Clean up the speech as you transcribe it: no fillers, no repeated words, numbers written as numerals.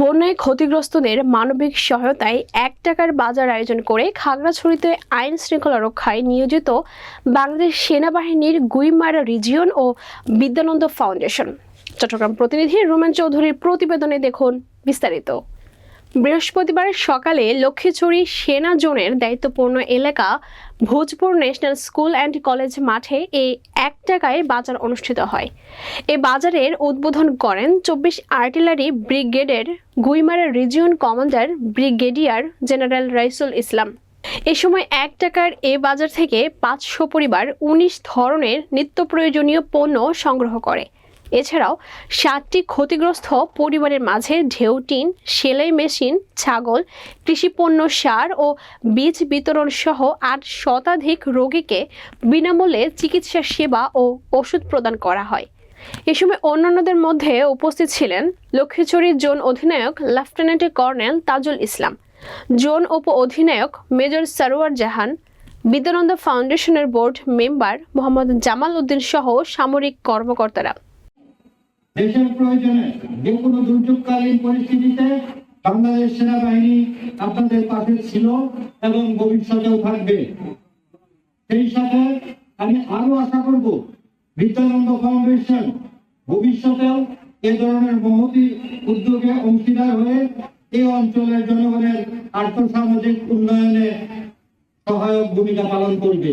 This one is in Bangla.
বন্যায় ক্ষতিগ্রস্তদের মানবিক সহায়তায় ১ টাকার বাজার আয়োজন করে খাগড়াছড়িতে আইন শৃঙ্খলা রক্ষায় নিয়োজিত বাংলাদেশ সেনাবাহিনীর গুইমারা রিজিয়ন ও বিদ্যানন্দ ফাউন্ডেশন। চট্টগ্রাম প্রতিনিধি রোমান চৌধুরীর প্রতিবেদনে দেখুন বিস্তারিত। বৃহস্পতিবার সকালে লক্ষ্মীছড়ি সেনা জোনের দায়িত্বপূর্ণ এলাকা Bhojpur national school and college মাঠে এই ১ টাকায় বাজার অনুষ্ঠিত হয়। এ বাজারের উদ্বোধন করেন ২৪ আর্টিলারি ব্রিগেডের Guimara region commander brigadier general Raisul Islam. এ সময় ১ টাকার এ বাজার থেকে ৫০০ পরিবার ১৯ ধরনের নিত্য প্রয়োজনীয় পণ্য সংগ্রহ করে। এছাড়াও ৭টি ক্ষতিগ্রস্ত পরিবারের মাঝে ঢেউ টিন, সেলাই মেশিন, ছাগল, কৃষিপণ্য, সার ও বীজ বিতরণ সহ ৮ শতাধিক রোগীকে বিনামূল্যে চিকিৎসা সেবা ও ওষুধ প্রদান করা হয়। এ সময় অন্যান্যদের মধ্যে উপস্থিত ছিলেন লক্ষ্মীছড়ি জোন অধিনায়ক lieutenant colonel Tajul Islam, zone উপ অধিনায়ক মেজর সরওয়ার জাহান, বিদ্যানন্দ ফাউন্ডেশনের বোর্ড মেম্বার মোহাম্মদ জামাল উদ্দিন সহ সামরিক কর্মকর্তারা। দেশের প্রয়োজনে যে কোনো দুর্যোগকালীন পরিস্থিতিতে বাংলাদেশ সেনাবাহিনী আপনাদের পাশে ছিল এবং ভবিষ্যতেও থাকবে। সেই সাথে আমি আরো আশা করব বিদ্যানন্দ ফাউন্ডেশন ভবিষ্যতেও এ ধরনের মহতী উদ্যোগে অংশীদার হয়ে এই অঞ্চলের জনগণের আর্থসামাজিক উন্নয়নে সহায়ক ভূমিকা পালন করবে।